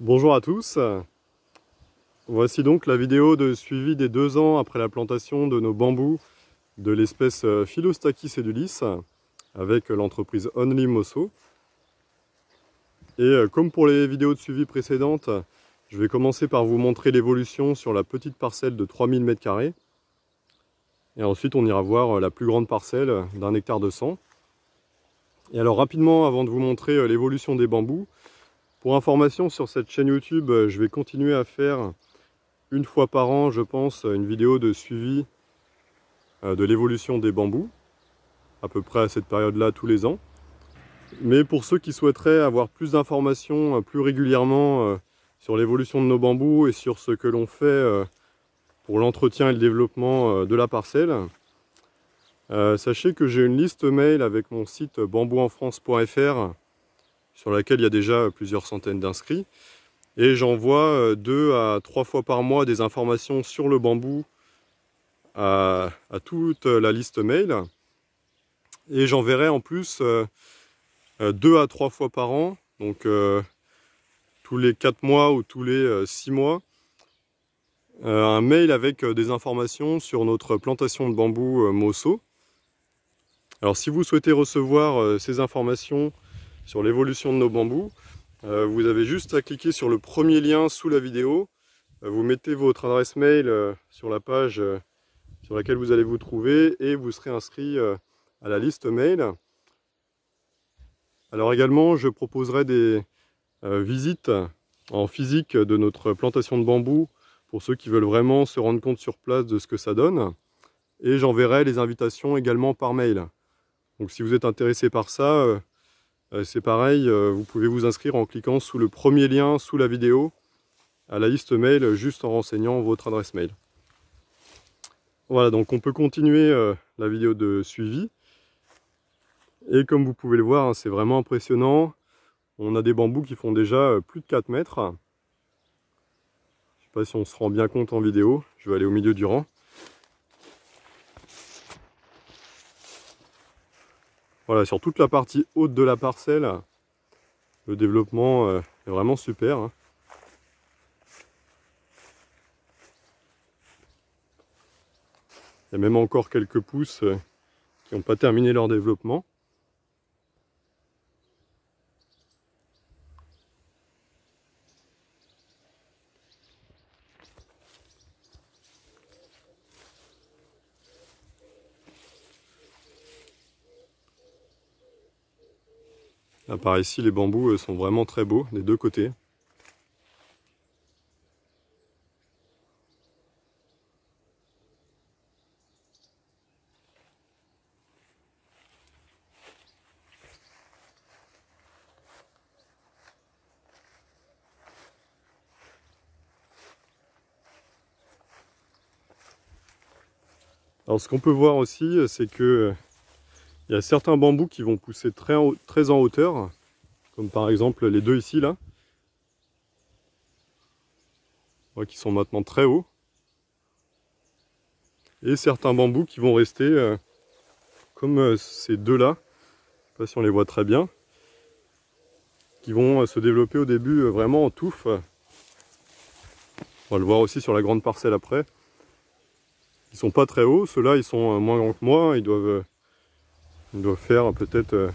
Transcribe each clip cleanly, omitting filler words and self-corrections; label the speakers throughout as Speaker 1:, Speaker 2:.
Speaker 1: Bonjour à tous, voici donc la vidéo de suivi des 2 ans après la plantation de nos bambous de l'espèce Philostachys edulis avec l'entreprise Only Mosso. Et comme pour les vidéos de suivi précédentes, je vais commencer par vous montrer l'évolution sur la petite parcelle de 3000 m². Et ensuite on ira voir la plus grande parcelle d'1 hectare 200. Et alors rapidement, avant de vous montrer l'évolution des bambous, pour information, sur cette chaîne YouTube, je vais continuer à faire une fois par an, je pense, une vidéo de suivi de l'évolution des bambous, à peu près à cette période-là tous les ans. Mais pour ceux qui souhaiteraient avoir plus d'informations plus régulièrement sur l'évolution de nos bambous et sur ce que l'on fait pour l'entretien et le développement de la parcelle, sachez que j'ai une liste mail avec mon site bambouenfrance.fr sur laquelle il y a déjà plusieurs centaines d'inscrits. Et j'envoie 2 à 3 fois par mois des informations sur le bambou à toute la liste mail. Et j'enverrai en plus 2 à 3 fois par an, donc tous les 4 mois ou tous les 6 mois, un mail avec des informations sur notre plantation de bambou Mosso. Alors si vous souhaitez recevoir ces informations sur l'évolution de nos bambous, vous avez juste à cliquer sur le premier lien sous la vidéo. Vous mettez votre adresse mail sur la page sur laquelle vous allez vous trouver et vous serez inscrit à la liste mail. Alors également, je proposerai des visites en physique de notre plantation de bambou pour ceux qui veulent vraiment se rendre compte sur place de ce que ça donne. Et j'enverrai les invitations également par mail. Donc si vous êtes intéressé par ça, c'est pareil, vous pouvez vous inscrire en cliquant sous le premier lien sous la vidéo à la liste mail, juste en renseignant votre adresse mail. Voilà, donc on peut continuer la vidéo de suivi. Et comme vous pouvez le voir, hein, c'est vraiment impressionnant. On a des bambous qui font déjà plus de 4 mètres. Je ne sais pas si on se rend bien compte en vidéo. Je vais aller au milieu du rang. Voilà, sur toute la partie haute de la parcelle, le développement est vraiment super, hein. Il y a même encore quelques pousses qui n'ont pas terminé leur développement. Là, par ici, les bambous sont vraiment très beaux des deux côtés. Alors ce qu'on peut voir aussi, c'est que il y a certains bambous qui vont pousser très en hauteur, comme par exemple les deux ici là, qui sont maintenant très hauts. Et certains bambous qui vont rester comme ces deux là, je ne sais pas si on les voit très bien, qui vont se développer au début vraiment en touffe. On va le voir aussi sur la grande parcelle après. Ils sont pas très hauts, ceux-là ils sont moins grands que moi, ils doivent faire peut-être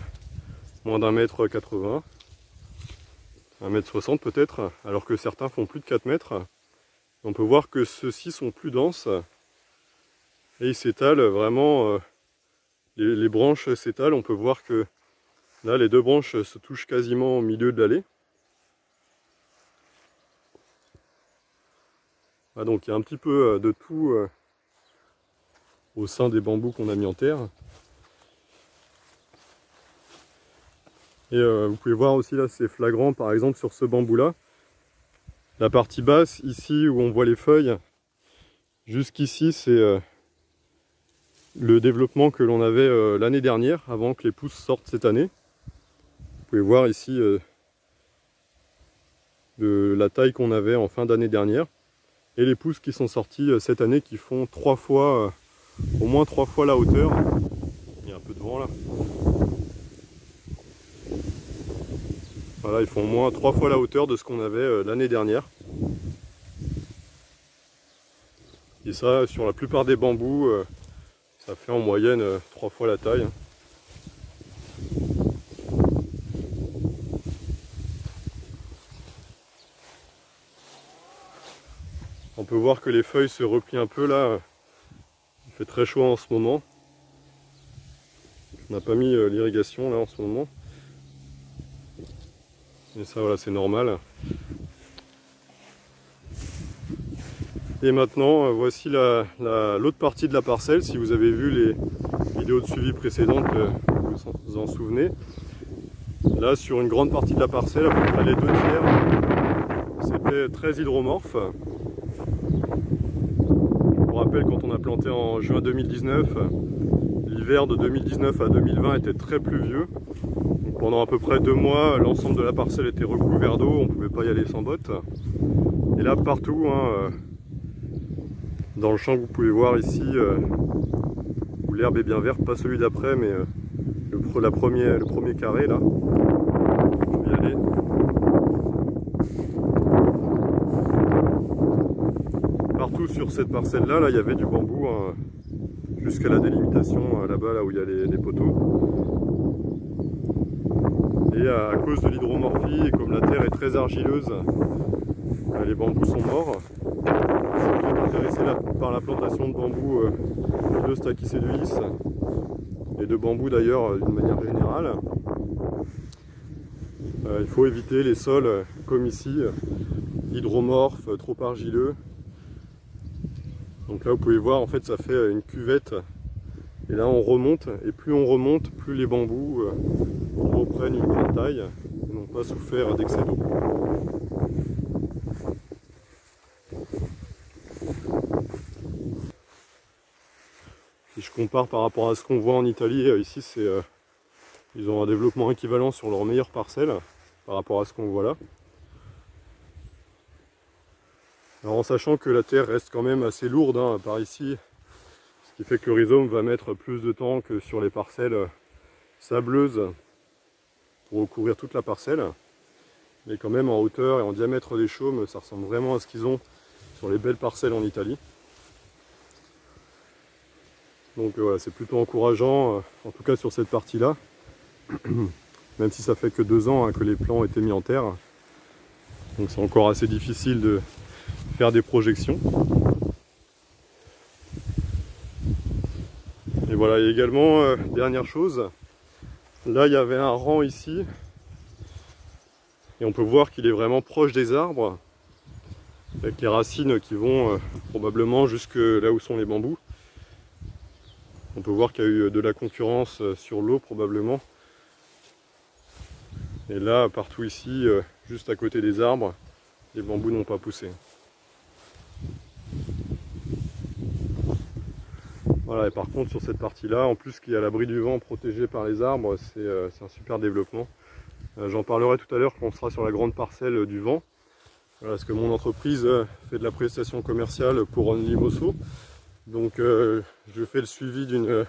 Speaker 1: moins d'1,80 m, 1,60 m peut-être, alors que certains font plus de 4 mètres. On peut voir que ceux-ci sont plus denses et ils s'étalent vraiment, les branches s'étalent. On peut voir que là les deux branches se touchent quasiment au milieu de l'allée. Ah, donc il y a un petit peu de tout au sein des bambous qu'on a mis en terre. Et vous pouvez voir aussi là, c'est flagrant par exemple sur ce bambou là. La partie basse ici où on voit les feuilles, jusqu'ici c'est le développement que l'on avait l'année dernière, avant que les pousses sortent cette année. Vous pouvez voir ici de la taille qu'on avait en fin d'année dernière. Et les pousses qui sont sorties cette année qui font 3 fois, au moins 3 fois la hauteur. Il y a un peu de vent là. Voilà, ils font au moins 3 fois la hauteur de ce qu'on avait l'année dernière. Et ça, sur la plupart des bambous, ça fait en moyenne 3 fois la taille. On peut voir que les feuilles se replient un peu là. Il fait très chaud en ce moment. On n'a pas mis l'irrigation là en ce moment. Et ça voilà, c'est normal. Et maintenant, voici l'autre partie de la parcelle. Si vous avez vu les vidéos de suivi précédentes, vous vous en souvenez. Là, sur une grande partie de la parcelle, à peu près les 2/3, c'était très hydromorphe. Je vous rappelle, quand on a planté en juin 2019, l'hiver de 2019 à 2020 était très pluvieux. Donc pendant à peu près 2 mois, l'ensemble de la parcelle était recouvert d'eau, on ne pouvait pas y aller sans bottes. Et là, partout, dans le champ que vous pouvez voir ici, où l'herbe est bien verte, pas celui d'après, mais le premier carré là. Je vais y aller. Partout sur cette parcelle là, il y avait du bambou jusqu'à la délimitation là-bas, là où il y a les poteaux. Et à cause de l'hydromorphie, et comme la terre est très argileuse, les bambous sont morts. Si vous êtes intéressé par la plantation de bambous de Stachysellus et de bambou d'ailleurs d'une manière générale, il faut éviter les sols comme ici, hydromorphes, trop argileux. Donc là vous pouvez voir, en fait ça fait une cuvette, et là on remonte, et plus on remonte, plus les bambous reprennent une grande taille et n'ont pas souffert d'excès d'eau. Si je compare par rapport à ce qu'on voit en Italie, ici ils ont un développement équivalent sur leurs meilleures parcelles par rapport à ce qu'on voit là. Alors en sachant que la terre reste quand même assez lourde par ici, ce qui fait que le rhizome va mettre plus de temps que sur les parcelles sableuses pour recouvrir toute la parcelle. Mais quand même en hauteur et en diamètre des chaumes, ça ressemble vraiment à ce qu'ils ont sur les belles parcelles en Italie. Donc voilà, c'est plutôt encourageant, en tout cas sur cette partie-là. Même si ça fait que 2 ans que les plants ont été mis en terre. Donc c'est encore assez difficile de faire des projections. Et voilà, et également, dernière chose, là il y avait un rang ici, et on peut voir qu'il est vraiment proche des arbres, avec les racines qui vont probablement jusque là où sont les bambous. On peut voir qu'il y a eu de la concurrence sur l'eau probablement. Et là, partout ici, juste à côté des arbres, les bambous n'ont pas poussé. Voilà, et par contre sur cette partie-là, en plus qu'il y a l'abri du vent protégé par les arbres, c'est un super développement. J'en parlerai tout à l'heure quand on sera sur la grande parcelle du vent. Voilà, parce que mon entreprise fait de la prestation commerciale pour Only Mosso. Donc je fais le suivi d'une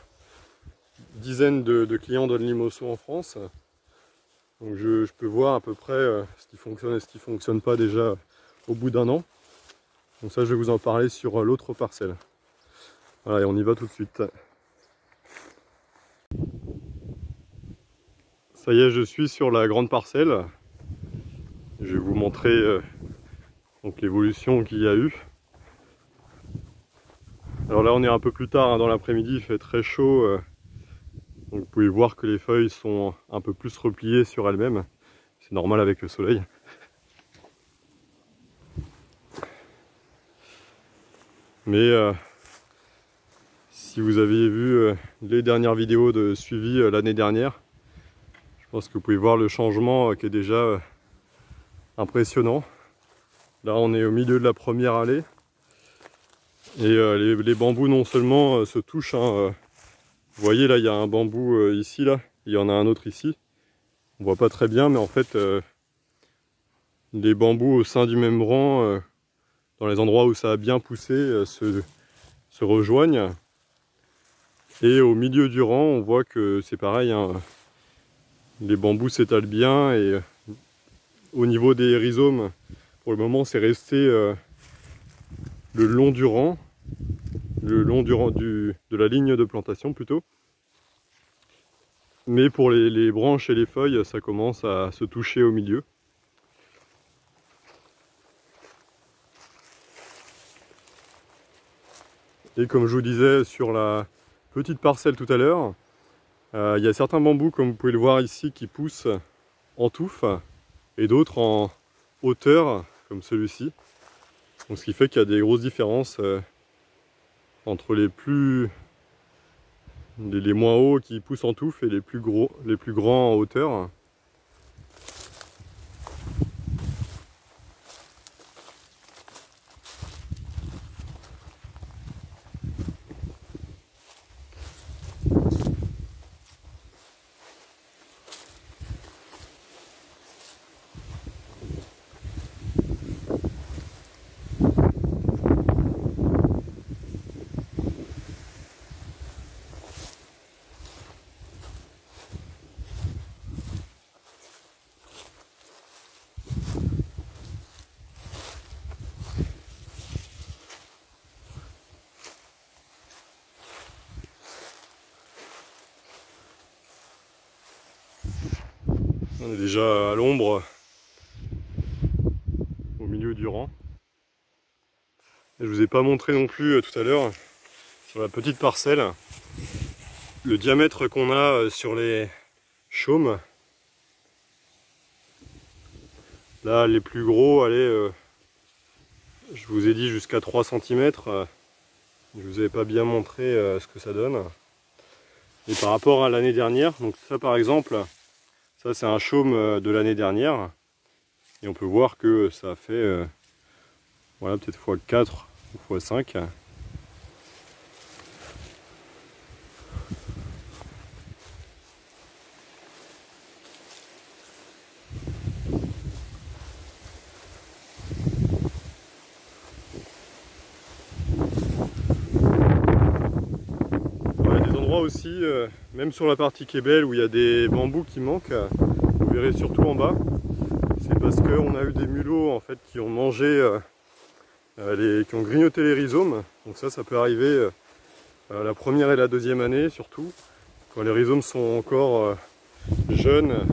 Speaker 1: dizaine de clients d'Only Mosso en France. Donc je peux voir à peu près ce qui fonctionne et ce qui ne fonctionne pas déjà au bout d'1 an. Donc ça je vais vous en parler sur l'autre parcelle. Voilà, et on y va tout de suite. Ça y est, je suis sur la grande parcelle. Je vais vous montrer donc l'évolution qu'il y a eu. Alors là on est un peu plus tard dans l'après-midi, il fait très chaud. Donc vous pouvez voir que les feuilles sont un peu plus repliées sur elles-mêmes. C'est normal avec le soleil. Mais si vous aviez vu les dernières vidéos de suivi l'année dernière, je pense que vous pouvez voir le changement qui est déjà impressionnant. Là on est au milieu de la première allée. Et les bambous non seulement se touchent, vous voyez là il y a un bambou ici, là, il y en a un autre ici. On voit pas très bien, mais en fait les bambous au sein du même rang, dans les endroits où ça a bien poussé, se rejoignent. Et au milieu du rang, on voit que c'est pareil, les bambous s'étalent bien et Au niveau des rhizomes, pour le moment c'est resté le long du rang, de la ligne de plantation plutôt. Mais pour les branches et les feuilles, ça commence à se toucher au milieu. Et comme je vous disais sur la petite parcelle tout à l'heure, il y a certains bambous, comme vous pouvez le voir ici, qui poussent en touffe et d'autres en hauteur, comme celui-ci. Donc ce qui fait qu'il y a des grosses différences entre les moins hauts qui poussent en touffe et les plus grands en hauteur. On est déjà à l'ombre au milieu du rang. Et je vous ai pas montré non plus tout à l'heure sur la petite parcelle le diamètre qu'on a sur les chaumes. Là les plus gros, allez, je vous ai dit jusqu'à 3 cm. Je vous avais pas bien montré ce que ça donne. Et par rapport à l'année dernière, donc ça par exemple, ça c'est un chaume de l'année dernière. Et on peut voir que ça a fait voilà, peut-être x4 ou x5. Aussi, même sur la partie qui est belle où il y a des bambous qui manquent, vous verrez surtout en bas, c'est parce qu'on a eu des mulots en fait qui ont mangé, qui ont grignoté les rhizomes. Donc ça peut arriver la première et la deuxième année surtout, quand les rhizomes sont encore jeunes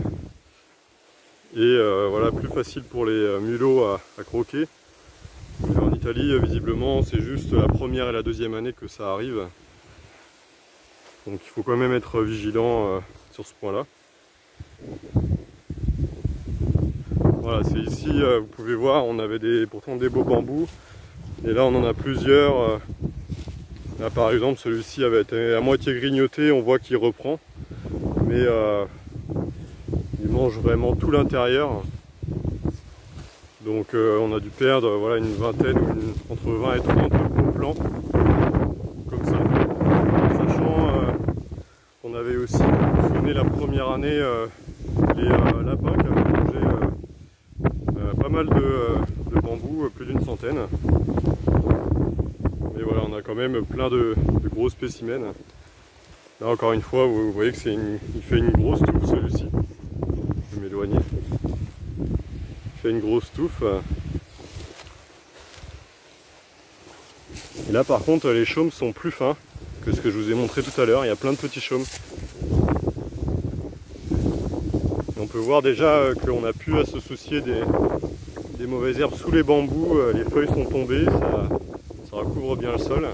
Speaker 1: et voilà, plus facile pour les mulots à croquer. Mais en Italie, visiblement, c'est juste la première et la deuxième année que ça arrive. Donc il faut quand même être vigilant sur ce point-là. Voilà, c'est ici, vous pouvez voir, on avait pourtant des beaux bambous. Et là on en a plusieurs. Là par exemple celui-ci avait été à moitié grignoté, on voit qu'il reprend. Mais il mange vraiment tout l'intérieur. Donc on a dû perdre voilà, une vingtaine, entre 20 et 30 gros plants. Comme ça. On avait aussi sonné la première année les lapins qui avaient mangé pas mal de bambous, plus d'une centaine. Mais voilà, on a quand même plein de gros spécimens. Là encore une fois, vous voyez que il fait une grosse touffe celui-ci. Je vais m'éloigner. Il fait une grosse touffe. Et là par contre les chaumes sont plus fins que ce que je vous ai montré tout à l'heure. Il y a plein de petits chaumes. Et on peut voir déjà qu'on n'a plus à se soucier des mauvaises herbes sous les bambous. Les feuilles sont tombées, ça recouvre bien le sol.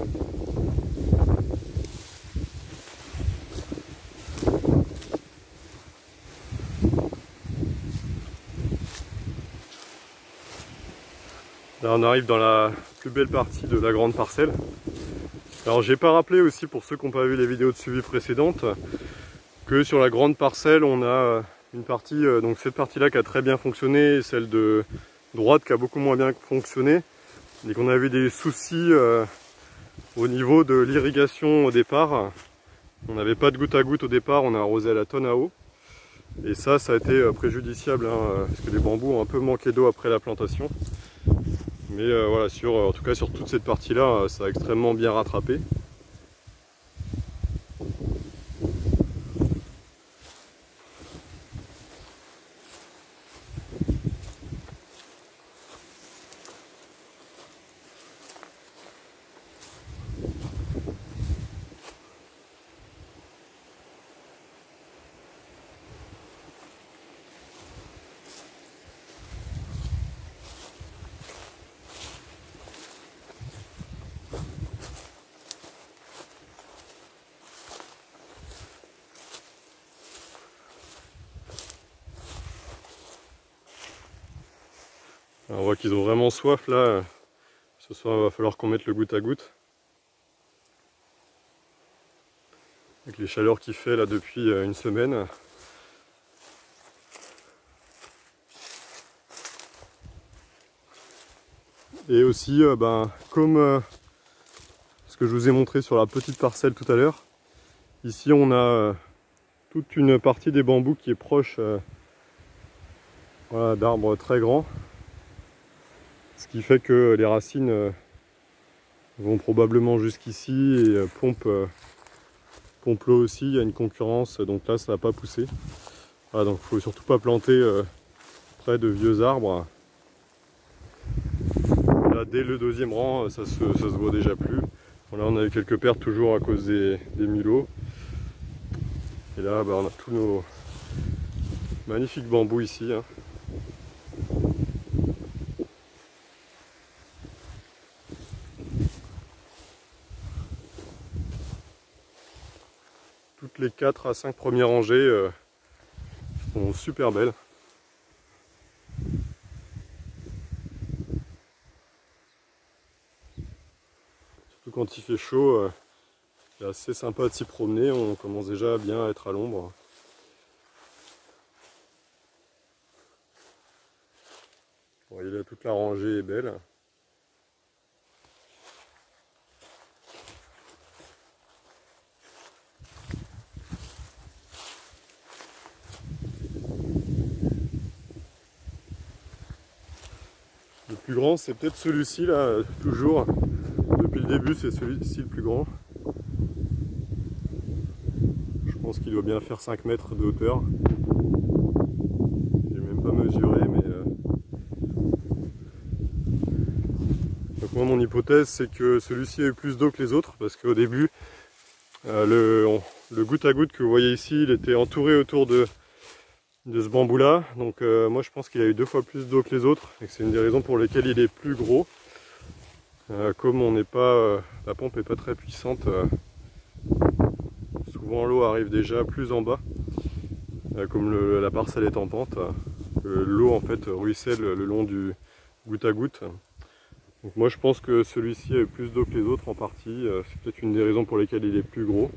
Speaker 1: Là on arrive dans la plus belle partie de la grande parcelle. Alors j'ai pas rappelé aussi pour ceux qui n'ont pas vu les vidéos de suivi précédentes que sur la grande parcelle on a une partie, donc cette partie là qui a très bien fonctionné et celle de droite qui a beaucoup moins bien fonctionné et qu'on avait des soucis au niveau de l'irrigation au départ. On n'avait pas de goutte à goutte au départ, on a arrosé à la tonne à eau et ça a été préjudiciable parce que les bambous ont un peu manqué d'eau après la plantation. Mais voilà, en tout cas sur toute cette partie-là, ça a extrêmement bien rattrapé. Alors, on voit qu'ils ont vraiment soif là. Ce soir, il va falloir qu'on mette le goutte à goutte. Avec les chaleurs qu'il fait là depuis une semaine. Et aussi, comme ce que je vous ai montré sur la petite parcelle tout à l'heure, ici on a toute une partie des bambous qui est proche voilà, d'arbres très grands. Ce qui fait que les racines vont probablement jusqu'ici et pompent l'eau aussi. Il y a une concurrence, donc là ça va pas pousser. Voilà, donc il faut surtout pas planter près de vieux arbres. Là, dès le deuxième rang, ça se voit déjà plus. Bon, là on a eu quelques pertes toujours à cause des mulots. Et là on a tous nos magnifiques bambous ici. Hein. Toutes les 4 à 5 premières rangées sont super belles. Surtout quand il fait chaud, c'est assez sympa de s'y promener, on commence déjà bien à être à l'ombre. Vous voyez là, toute la rangée est belle. Le plus grand, c'est peut-être celui-ci là, toujours. Depuis le début, c'est celui-ci le plus grand. Je pense qu'il doit bien faire 5 mètres de hauteur. J'ai même pas mesuré, mais... Donc moi, mon hypothèse, c'est que celui-ci a eu plus d'eau que les autres, parce qu'au début, le goutte à goutte que vous voyez ici, il était entouré autour de ce bambou là, donc moi je pense qu'il a eu 2 fois plus d'eau que les autres et que c'est une des raisons pour lesquelles il est plus gros. Comme on n'est pas, la pompe n'est pas très puissante, souvent l'eau arrive déjà plus en bas, comme la parcelle est en pente, l'eau en fait ruisselle le long du goutte à goutte. Donc moi je pense que celui-ci a eu plus d'eau que les autres en partie, c'est peut-être une des raisons pour lesquelles il est plus gros.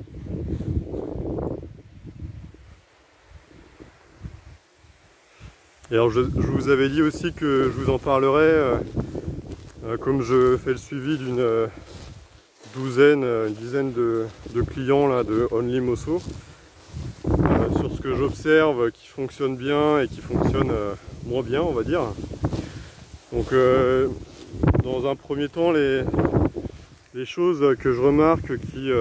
Speaker 1: Et alors je vous avais dit aussi que je vous en parlerai, comme je fais le suivi d'une dizaine de clients là, de Only Mosso, sur ce que j'observe qui fonctionne bien et qui fonctionne moins bien, on va dire. Donc dans un premier temps, les choses que je remarque qui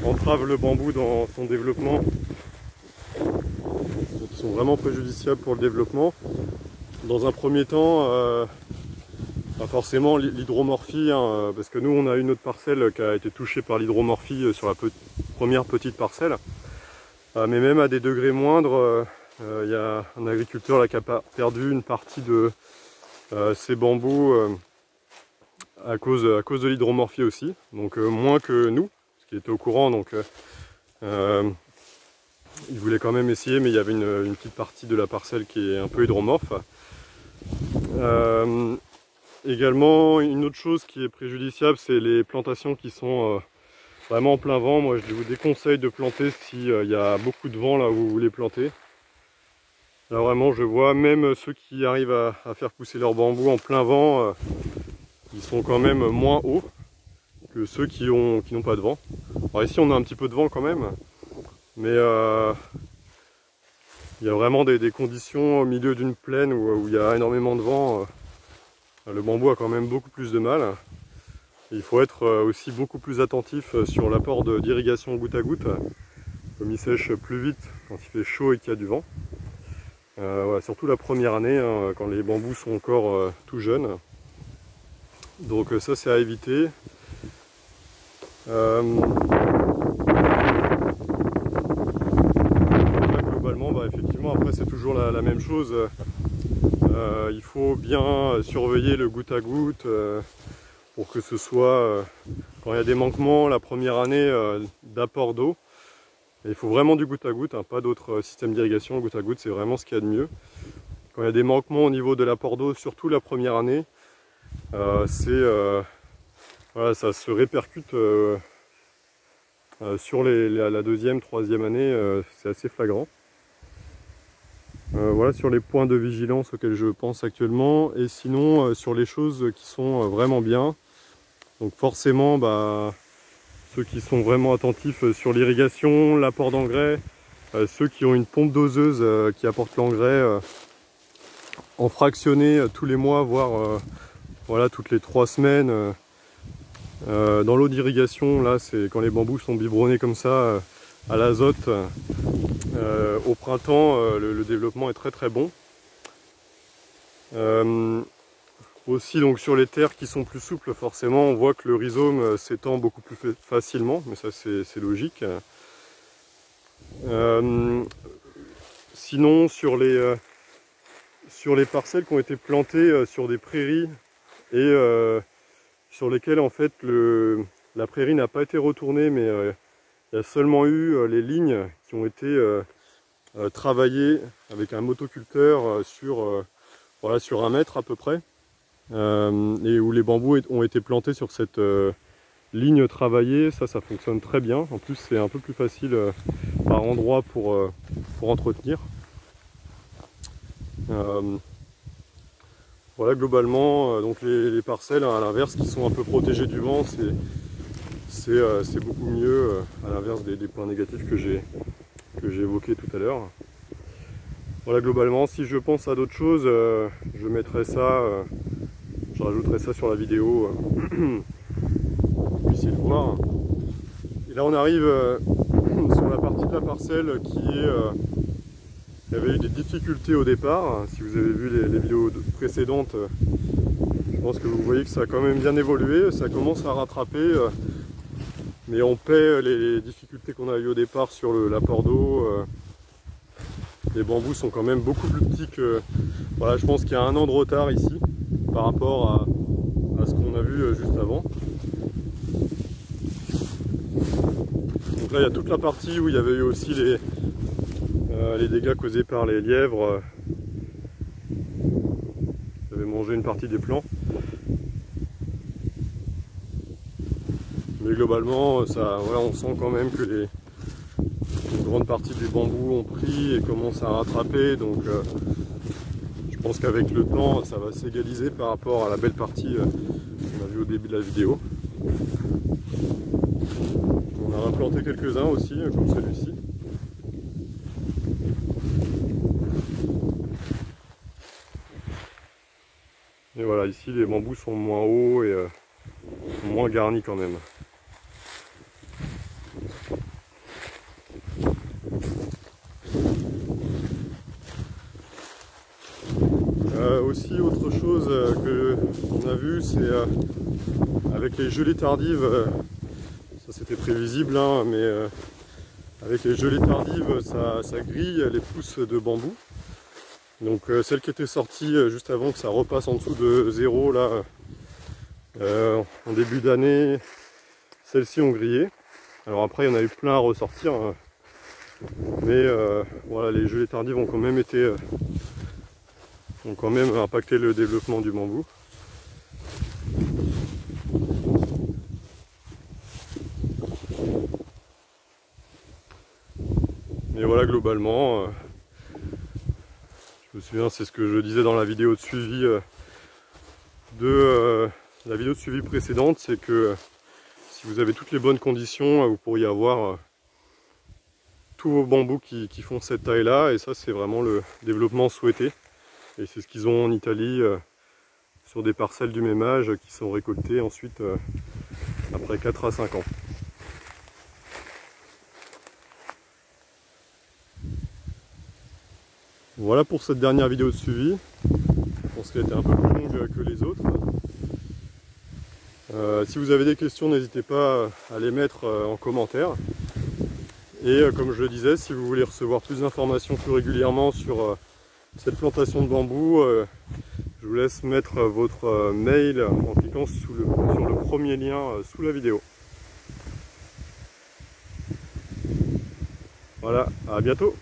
Speaker 1: entravent le bambou dans son développement, qui sont vraiment préjudiciables pour le développement. Dans un premier temps, pas forcément l'hydromorphie, hein, parce que nous on a une autre parcelle qui a été touchée par l'hydromorphie sur la première petite parcelle. Mais même à des degrés moindres, il y a un agriculteur là, qui a perdu une partie de ses bambous à cause de l'hydromorphie aussi. Donc moins que nous, ce qui était au courant. Donc il voulait quand même essayer, mais il y avait une petite partie de la parcelle qui est un peu hydromorphe. Également, une autre chose qui est préjudiciable, c'est les plantations qui sont vraiment en plein vent. Moi, je vous déconseille de planter s'il y a beaucoup de vent là où vous voulez planter. Là, vraiment, je vois même ceux qui arrivent à faire pousser leur bambou en plein vent, ils sont quand même moins hauts que ceux qui n'ont pas de vent. Alors ici, on a un petit peu de vent quand même, mais il y a vraiment des conditions au milieu d'une plaine où il y a énormément de vent. Le bambou a quand même beaucoup plus de mal. Il faut être aussi beaucoup plus attentif sur l'apport d'irrigation goutte à goutte, comme il sèche plus vite quand il fait chaud et qu'il y a du vent. Voilà, surtout la première année, hein, quand les bambous sont encore tout jeunes. Donc ça c'est à éviter. Là, globalement, effectivement, après c'est toujours la même chose. Il faut bien surveiller le goutte à goutte pour que ce soit, quand il y a des manquements la première année d'apport d'eau, il faut vraiment du goutte à goutte, hein, pas d'autre système d'irrigation. Le goutte à goutte c'est vraiment ce qu'il y a de mieux. quand il y a des manquements au niveau de l'apport d'eau, surtout la première année, voilà, ça se répercute sur la deuxième, troisième année, c'est assez flagrant. Voilà sur les points de vigilance auxquels je pense actuellement, et sinon sur les choses qui sont vraiment bien. Donc forcément, ceux qui sont vraiment attentifs sur l'irrigation, l'apport d'engrais, ceux qui ont une pompe doseuse qui apporte l'engrais en fractionné tous les mois, voire voilà, toutes les 3 semaines. Dans l'eau d'irrigation, là c'est quand les bambous sont biberonnés comme ça à l'azote. Au printemps, le développement est très très bon. Aussi donc sur les terres qui sont plus souples, forcément on voit que le rhizome s'étend beaucoup plus facilement, mais ça c'est logique. Sinon sur les parcelles qui ont été plantées sur des prairies et sur lesquelles en fait la prairie n'a pas été retournée, mais il y a seulement eu les lignes qui ont été travaillées avec un motoculteur sur 1 mètre à peu près. Et où les bambous ont été plantés sur cette ligne travaillée, ça fonctionne très bien. En plus c'est un peu plus facile par endroit pour entretenir. Voilà globalement, donc les parcelles à l'inverse qui sont un peu protégées du vent, c'est beaucoup mieux à l'inverse des points négatifs que j'ai évoqués tout à l'heure. Voilà globalement, si je pense à d'autres choses, je mettrai ça. Je rajouterai ça sur la vidéo pour que vous puissiez le voir. Et là on arrive sur la partie de la parcelle qui avait eu des difficultés au départ. Si vous avez vu les vidéos précédentes, je pense que vous voyez que ça a quand même bien évolué. Ça commence à rattraper, mais on paie les difficultés qu'on a eues au départ sur l'apport d'eau. Les bambous sont quand même beaucoup plus petits que... Voilà, je pense qu'il y a 1 an de retard ici par rapport à ce qu'on a vu juste avant. Donc là il y a toute la partie où il y avait eu aussi les dégâts causés par les lièvres. Ils avaient mangé une partie des plants. Mais globalement, voilà, on sent quand même que une grande partie des bambous ont pris et commencent à rattraper. Donc je pense qu'avec le temps, ça va s'égaliser par rapport à la belle partie qu'on a vue au début de la vidéo. On a implanté quelques-uns aussi, comme celui-ci. Et voilà, ici les bambous sont moins hauts et moins garnis quand même. Aussi autre chose qu'on a vu, c'est avec les gelées tardives, ça c'était prévisible, hein, mais avec les gelées tardives ça grille les pousses de bambou. Donc celle qui était sortie juste avant que ça repasse en dessous de 0 là en début d'année, celles-ci ont grillé. Alors après il y en a eu plein à ressortir, hein, mais voilà, les gelées tardives ont quand même impacté le développement du bambou. Mais voilà globalement, je me souviens, c'est ce que je disais dans la vidéo de suivi précédente, c'est que si vous avez toutes les bonnes conditions, vous pourriez avoir tous vos bambous qui font cette taille là, et ça c'est vraiment le développement souhaité. Et c'est ce qu'ils ont en Italie sur des parcelles du même âge qui sont récoltées ensuite après 4 à 5 ans. Voilà pour cette dernière vidéo de suivi. Je pense qu'elle était un peu plus longue que les autres. Si vous avez des questions, n'hésitez pas à les mettre en commentaire. Et comme je le disais, si vous voulez recevoir plus d'informations plus régulièrement sur cette plantation de bambou, je vous laisse mettre votre mail en cliquant sur le premier lien sous la vidéo. Voilà, à bientôt!